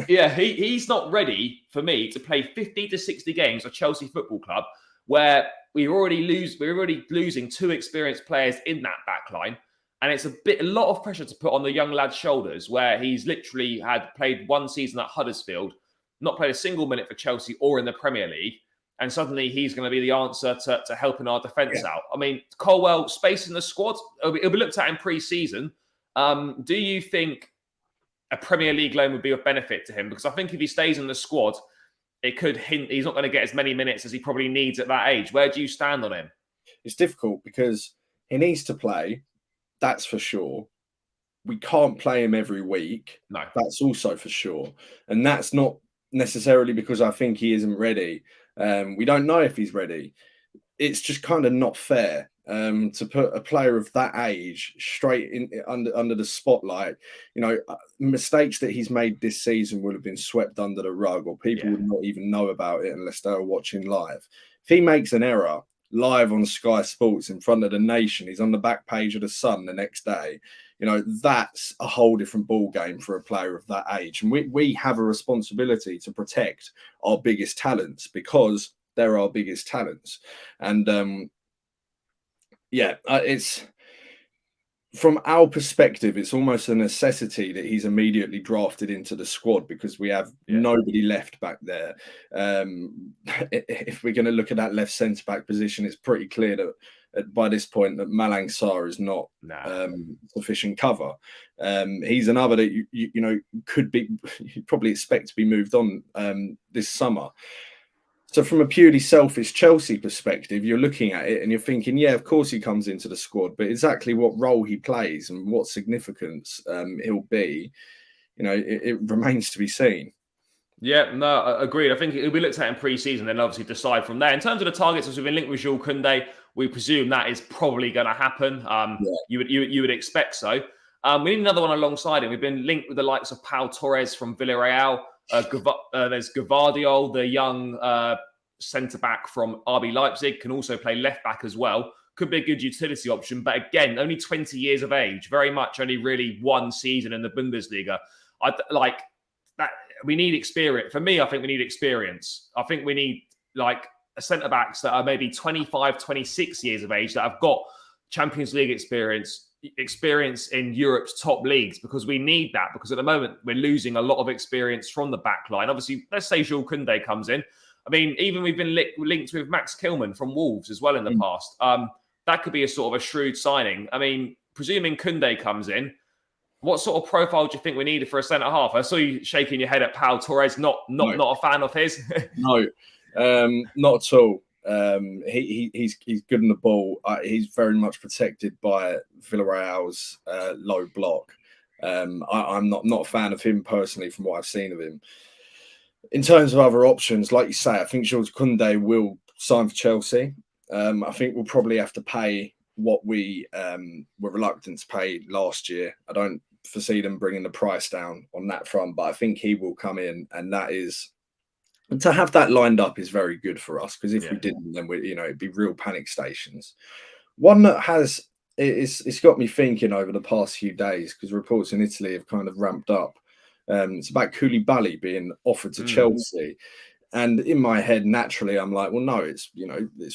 He's not ready for me to play 50 to 60 games for Chelsea Football Club, where we're already losing 2 experienced players in that back line. And it's a lot of pressure to put on the young lad's shoulders, where he's literally had played 1 season at Huddersfield, not played a single minute for Chelsea or in the Premier League. And suddenly he's going to be the answer to helping our defence out. I mean, Colwill, space in the squad, it'll be looked at in pre-season. Do you think a Premier League loan would be of benefit to him? Because I think if he stays in the squad, it could hint he's not going to get as many minutes as he probably needs at that age. Where do you stand on him? It's difficult because he needs to play, that's for sure. We can't play him every week. No. That's also for sure. And that's not necessarily because I think he isn't ready. We don't know if he's ready. It's just kind of not fair. to put a player of that age straight in under the spotlight. Mistakes that he's made this season would have been swept under the rug, or people would not even know about it unless they were watching live. If he makes an error live on Sky Sports in front of the nation, he's on the back page of the Sun the next day. That's a whole different ball game for a player of that age. And we have a responsibility to protect our biggest talents, because they're our biggest talents. And it's, from our perspective, it's almost a necessity that he's immediately drafted into the squad, because we have nobody left back there. If we're going to look at that left centre back position, it's pretty clear that by this point that Malang Sarr is not sufficient cover. He's another that you could be, you'd probably expect to be moved on this summer. So from a purely selfish Chelsea perspective, you're looking at it and you're thinking, yeah, of course he comes into the squad, but exactly what role he plays and what significance he'll be, it remains to be seen. Yeah, no, agreed. I think it'll be looked at in pre-season, then obviously decide from there. In terms of the targets, as we've been linked with Jorginho Kante, we presume that is probably going to happen. You would expect so. We need another one alongside him. We've been linked with the likes of Pau Torres from Villarreal. There's Gvardiol, the young centre-back from RB Leipzig, can also play left-back as well. Could be a good utility option, but again, only 20 years of age. Very much only really one season in the Bundesliga. We need experience. For me, I think we need experience. I think we need a centre-backs that are maybe 25, 26 years of age that have got Champions League experience in Europe's top leagues, because we need that, because at the moment we're losing a lot of experience from the back line. Obviously, let's say Jules Kounde comes in. I mean, even we've been linked with Max Kilman from Wolves as well in the past. That could be a sort of a shrewd signing. I mean, presuming Kounde comes in, what sort of profile do you think we needed for a centre-half? I saw you shaking your head at Pau Torres. Not a fan of his. No, not at all. He's good in the ball. He's very much protected by Villarreal's low block. I'm not a fan of him personally, from what I've seen of him. In terms of other options, like you say, I think Jules Kounde will sign for Chelsea. I think we'll probably have to pay what we were reluctant to pay last year. I don't foresee them bringing the price down on that front, but I think he will come in, and that is, to have that lined up is very good for us, because if we didn't, then it'd be real panic stations. One that it's got me thinking over the past few days, because reports in Italy have kind of ramped up. It's about Koulibaly being offered to Chelsea, and in my head, naturally, I'm like, well, no, it's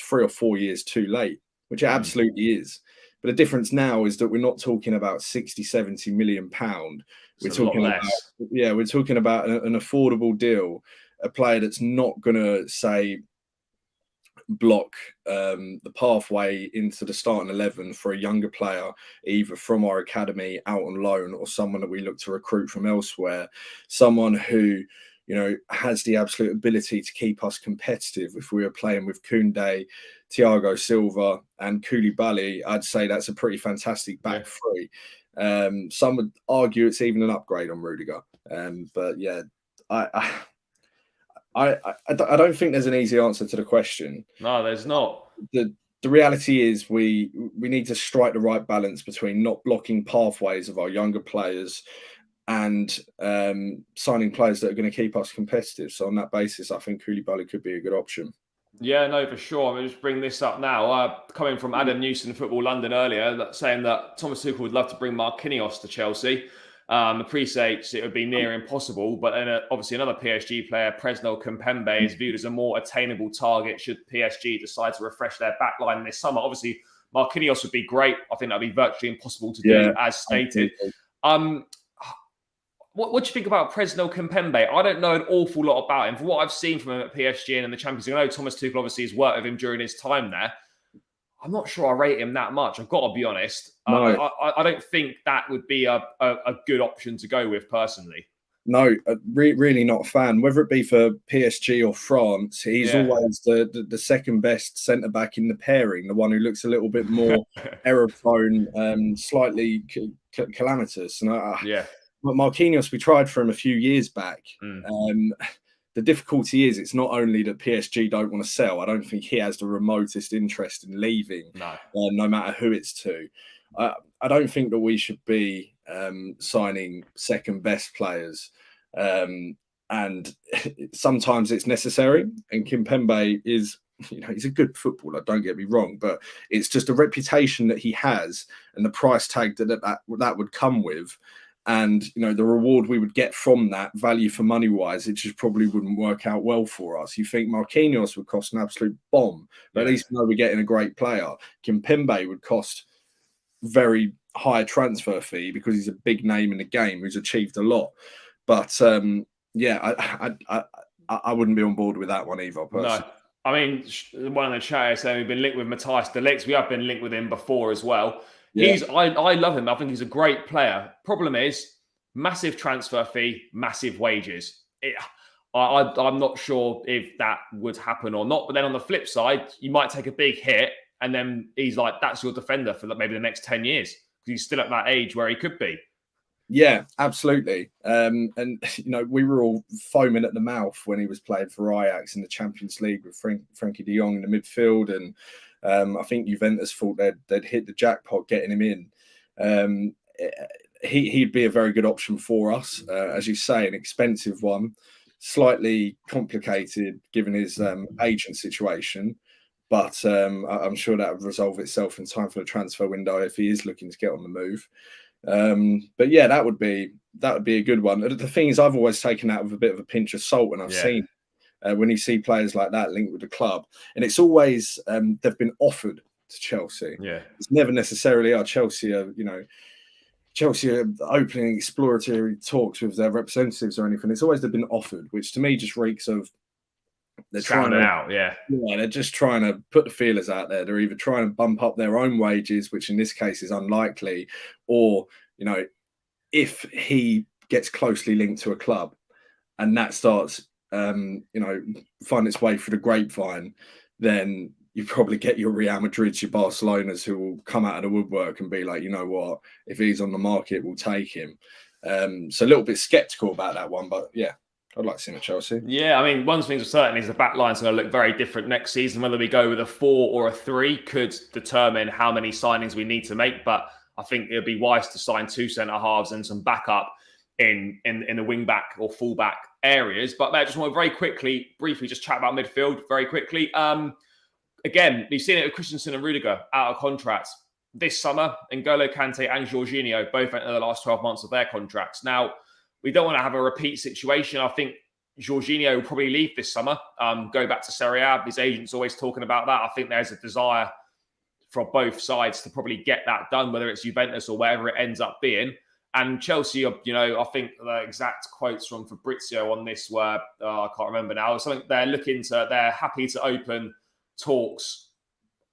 3 or 4 years too late, which it absolutely is. But the difference now is that we're not talking about 60, 70 million pound. We're talking about an affordable deal. A player that's not going to, say, block the pathway into the starting 11 for a younger player, either from our academy, out on loan, or someone that we look to recruit from elsewhere. Someone who, has the absolute ability to keep us competitive. If we were playing with Kounde, Thiago Silva and Koulibaly, I'd say that's a pretty fantastic back three. Some would argue it's even an upgrade on Rudiger. But yeah, I don't think there's an easy answer to the question. No, there's not. The reality is we need to strike the right balance between not blocking pathways of our younger players and signing players that are going to keep us competitive. So on that basis, I think Koulibaly could be a good option. Yeah, no, for sure. I'm going to just bring this up now. Coming from Adam Newson, Football London, earlier, saying that Thomas Tuchel would love to bring Marquinhos to Chelsea. Appreciates it would be near impossible, but then obviously another PSG player, Presnel Kimpembe, is viewed as a more attainable target should PSG decide to refresh their backline this summer. Obviously, Marquinhos would be great. I think that'd be virtually impossible to do, as stated. What do you think about Presnel Kimpembe? I don't know an awful lot about him. From what I've seen from him at PSG and in the Champions League, I know Thomas Tuchel obviously has worked with him during his time there. I'm not sure I rate him that much. I've got to be honest. No. I don't think that would be a good option to go with personally. No, really not a fan. Whether it be for PSG or France, he's always the second best centre back in the pairing, the one who looks a little bit more error prone, slightly calamitous. And Marquinhos, we tried for him a few years back. the difficulty is it's not only that PSG don't want to sell. I don't think he has the remotest interest in leaving, no matter who it's to. I don't think that we should be signing second best players. And sometimes it's necessary. And Kimpembe is, he's a good footballer, don't get me wrong, but it's just a reputation that he has and the price tag that would come with. And, the reward we would get from that, value for money wise, it just probably wouldn't work out well for us. You think Marquinhos would cost an absolute bomb, but at least we know we're getting a great player. Kimpembe would cost very high transfer fee because he's a big name in the game who's achieved a lot. But I wouldn't be on board with that one either, personally. No. I mean, one of the chat is saying we've been linked with Matthijs de Ligt. We have been linked with him before as well. Yeah. I love him. I think he's a great player. Problem is, massive transfer fee, massive wages. I'm not sure if that would happen or not. But then on the flip side, you might take a big hit, and then he's like, that's your defender for maybe the next 10 years because he's still at that age where he could be. Yeah, absolutely. And, we were all foaming at the mouth when he was playing for Ajax in the Champions League with Frankie de Jong in the midfield. And I think Juventus thought they'd hit the jackpot getting him in. He'd be a very good option for us. As you say, an expensive one, slightly complicated given his agent situation. But I'm sure that would resolve itself in time for the transfer window if he is looking to get on the move. But yeah, that would be a good one. The thing is, I've always taken that with a bit of a pinch of salt when I've seen when you see players like that linked with the club, and it's always they've been offered to Chelsea. Yeah, it's never necessarily Chelsea are opening exploratory talks with their representatives or anything. It's always they've been offered, which to me just reeks of they're trying it out. Yeah, they're just trying to put the feelers out there. They're either trying to bump up their own wages, which in this case is unlikely, or if he gets closely linked to a club and that starts find its way through the grapevine, then you probably get your Real Madrids, your Barcelonas who will come out of the woodwork and be like, you know what, if he's on the market, we'll take him. So a little bit skeptical about that one, but yeah, I'd like to see him at Chelsea. Yeah, I mean, one thing for certain is the back line's going to look very different next season. Whether we go with a 4 or a 3 could determine how many signings we need to make. But I think it would be wise to sign 2 centre halves and some backup in the wing back or full back areas. But I just want to briefly just chat about midfield very quickly. Again, we've seen it with Christensen and Rudiger out of contracts this summer. N'Golo Kante and Jorginho both went in the last 12 months of their contracts. Now, we don't want to have a repeat situation. I think Jorginho will probably leave this summer, go back to Serie A. His agent's always talking about that. I think there's a desire from both sides to probably get that done, whether it's Juventus or wherever it ends up being. And Chelsea, I think the exact quotes from Fabrizio on this were, I can't remember now, something they're happy to open talks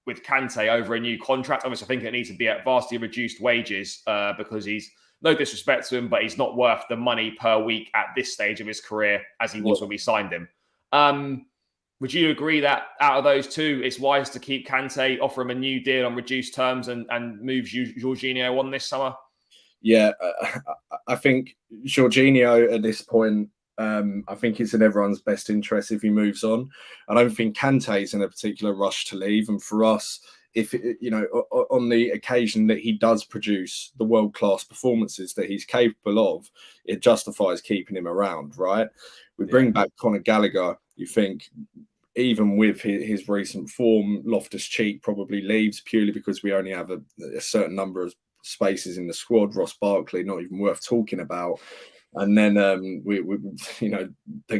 with Kante over a new contract. Obviously, I think it needs to be at vastly reduced wages because he's, no disrespect to him, but he's not worth the money per week at this stage of his career as he was when we signed him. Would you agree that out of those two, it's wise to keep Kante, offer him a new deal on reduced terms and move Jorginho on this summer? Yeah, I think Jorginho at this point, I think it's in everyone's best interest if he moves on. I don't think Kante's in a particular rush to leave. And for us, if on the occasion that he does produce the world-class performances that he's capable of, it justifies keeping him around, right? We bring back Conor Gallagher. You think, even with his recent form, Loftus-Cheek probably leaves purely because we only have a certain number of spaces in the squad. Ross Barkley, not even worth talking about. And then then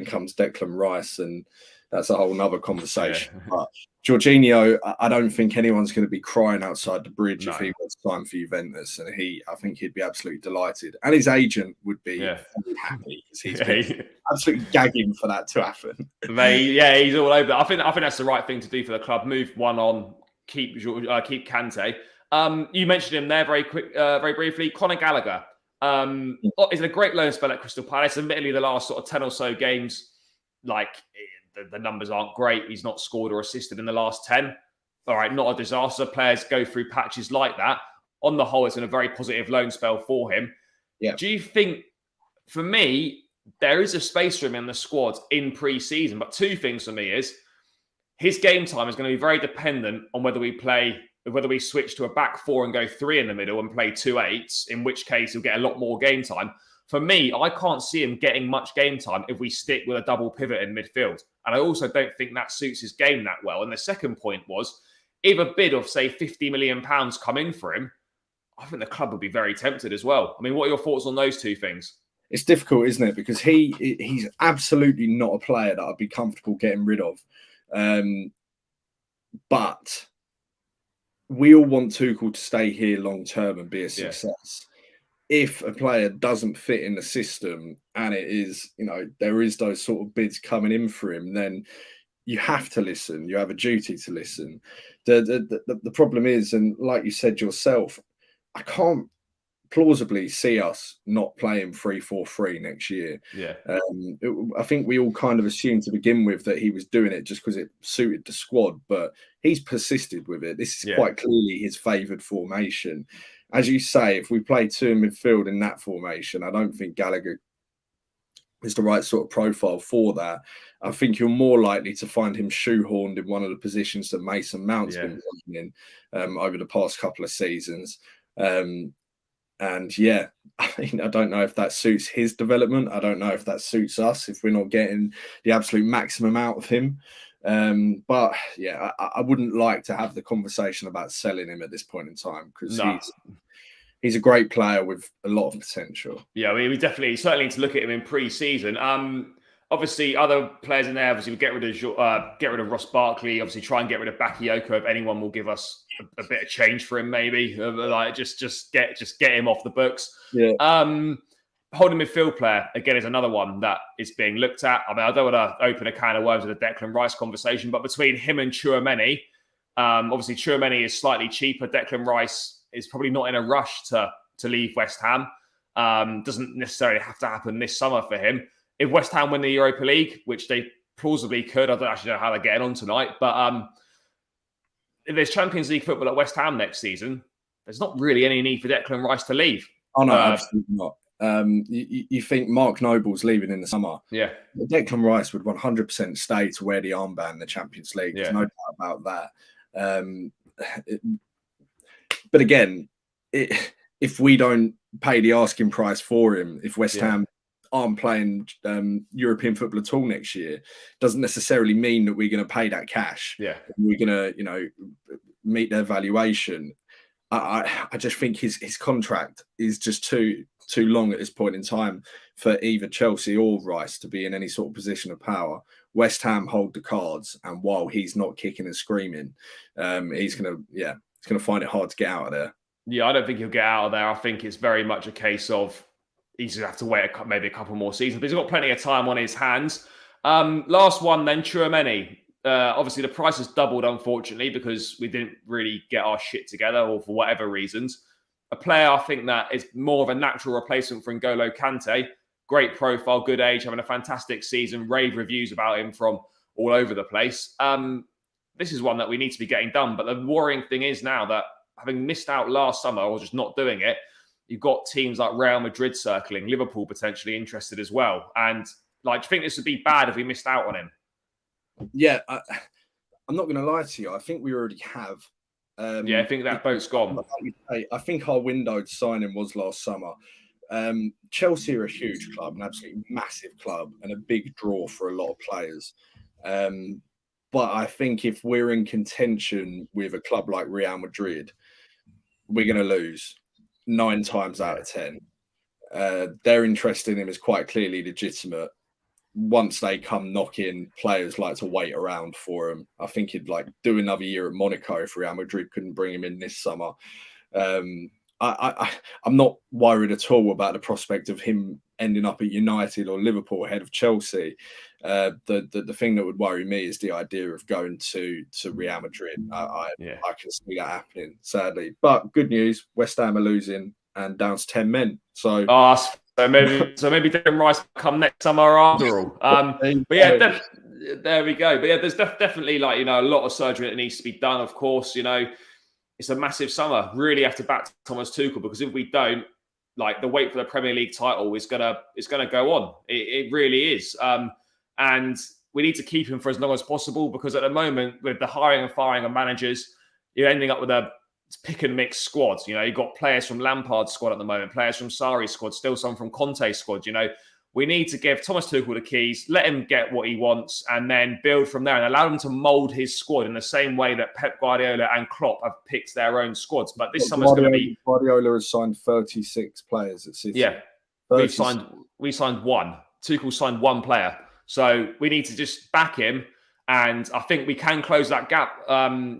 comes Declan Rice, and that's a whole nother conversation. Yeah. But Jorginho, I don't think anyone's going to be crying outside the bridge if he was signed for Juventus, and I think he'd be absolutely delighted, and his agent would be happy because he's been absolutely gagging for that to happen. He's all over. I think that's the right thing to do for the club. Move one on, keep Kante. You mentioned him there very briefly. Conor Gallagher. Is a great loan spell at Crystal Palace. Admittedly, the last sort of 10 or so games, the numbers aren't great. He's not scored or assisted in the last 10. All right, not a disaster. Players go through patches like that. On the whole, it's been a very positive loan spell for him. Yeah. Do you think, for me, there is a space for him in the squad in pre-season. But two things for me is his game time is going to be very dependent on whether we switch to a back four and go three in the middle and play 2 8s, in which case he'll get a lot more game time. For me, I can't see him getting much game time if we stick with a double pivot in midfield. And I also don't think that suits his game that well. And the second point was, if a bid of, say, £50 million come in for him, I think the club would be very tempted as well. I mean, what are your thoughts on those two things? It's difficult, isn't it? Because he's absolutely not a player that I'd be comfortable getting rid of. But we all want Tuchel to stay here long term and be a success. If a player doesn't fit in the system and it is, there is those sort of bids coming in for him, then you have to listen. You have a duty to listen. The problem is, and like you said yourself, I can't plausibly see us not playing 3-4-3 next year. Yeah. I think we all kind of assumed to begin with that he was doing it just because it suited the squad, but he's persisted with it. This is quite clearly his favoured formation. As you say, if we play 2 in midfield in that formation, I don't think Gallagher is the right sort of profile for that. I think you're more likely to find him shoehorned in one of the positions that Mason Mount's been playing in over the past couple of seasons. And I don't know if that suits his development. I don't know if that suits us if we're not getting the absolute maximum out of him. But yeah, I wouldn't like to have the conversation about selling him at this point in time, because he's a great player with a lot of potential. Yeah, I mean, we certainly need to look at him in pre-season. Obviously, other players in there, obviously, we get rid of Ross Barkley. Obviously, try and get rid of Bakayoko if anyone will give us a bit of change for him, maybe. Like just get him off the books. Yeah. Holding midfield player again is another one that is being looked at. I mean, I don't want to open a can of worms with a Declan Rice conversation, but between him and Tchouaméni, obviously Tchouaméni is slightly cheaper. Declan Rice is probably not in a rush to leave West Ham. Doesn't necessarily have to happen this summer for him. If West Ham win the Europa League, which they plausibly could, I don't actually know how they're getting on tonight, but if there's Champions League football at West Ham next season, there's not really any need for Declan Rice to leave. Oh, no, absolutely not. You think Mark Noble's leaving in the summer? Yeah. Declan Rice would 100% stay to wear the armband in the Champions League. There's no doubt about that. But again, if we don't pay the asking price for him, if West Ham aren't playing European football at all next year, doesn't necessarily mean that we're going to pay that cash. Yeah. We're going to, meet their valuation. I just think his contract is just too long at this point in time for either Chelsea or Rice to be in any sort of position of power. West Ham hold the cards, and while he's not kicking and screaming, he's going to find it hard to get out of there. Yeah, I don't think he'll get out of there. I think it's very much a case of he's going to have to wait maybe a couple more seasons, but he's got plenty of time on his hands. Last one then, Tchouaméni. Obviously, the price has doubled, unfortunately, because we didn't really get our shit together or for whatever reasons. A player, I think, that is more of a natural replacement for N'Golo Kante. Great profile, good age, having a fantastic season. Rave reviews about him from all over the place. This is one that we need to be getting done. But the worrying thing is now that having missed out last summer or just not doing it, you've got teams like Real Madrid circling, Liverpool potentially interested as well. And do you think this would be bad if we missed out on him? Yeah, I'm not going to lie to you. I think we already have. I think that boat's gone. I think our window to signing was last summer. Chelsea are a huge club, an absolutely massive club, and a big draw for a lot of players. But I think if we're in contention with a club like Real Madrid, we're going to lose 9 times out of 10. Their interest in him is quite clearly legitimate. Once they come knocking, players like to wait around for him. I think he'd do another year at Monaco if Real Madrid couldn't bring him in this summer. I'm not worried at all about the prospect of him ending up at United or Liverpool ahead of Chelsea. The thing that would worry me is the idea of going to Real Madrid. I can see that happening, sadly. But good news, West Ham are losing and down to 10 men. So maybe Declan Rice come next summer after all. But yeah, there we go. But yeah, there's definitely a lot of surgery that needs to be done. Of course, it's a massive summer. Really have to back Thomas Tuchel, because if we don't, like the wait for the Premier League title is gonna go on. It really is. And we need to keep him for as long as possible, because at the moment, with the hiring and firing of managers, you're ending up with a pick and mix squad. You know, you've got players from Lampard's squad at the moment, players from Sarri's squad, still some from Conte's squad. You know, we need to give Thomas Tuchel the keys, let him get what he wants, and then build from there and allow him to mould his squad in the same way that Pep Guardiola and Klopp have picked their own squads. But this summer's going to be... Guardiola has signed 36 players at City. Yeah, we signed one. Tuchel signed one player. So we need to just back him, and I think we can close that gap,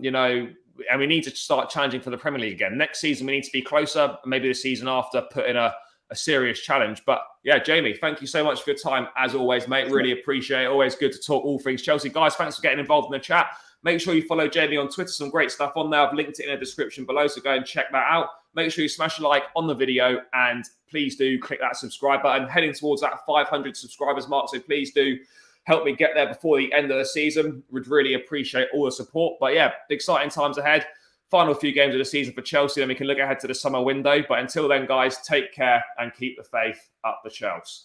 you know, and we need to start challenging for the Premier League again. Next season, we need to be closer. Maybe the season after, put in a serious challenge. But yeah, Jamie, thank you so much for your time, as always, mate. Really appreciate it. Always good to talk all things Chelsea. Guys, thanks for getting involved in the chat. Make sure you follow Jamie on Twitter. Some great stuff on there. I've linked it in the description below, so go and check that out. Make sure you smash a like on the video, and please do click that subscribe button. Heading towards that 500 subscribers mark, so please do help me get there before the end of the season. Would really appreciate all the support. But yeah, exciting times ahead. Final few games of the season for Chelsea, then we can look ahead to the summer window. But until then, guys, take care and keep the faith up the Chelsea.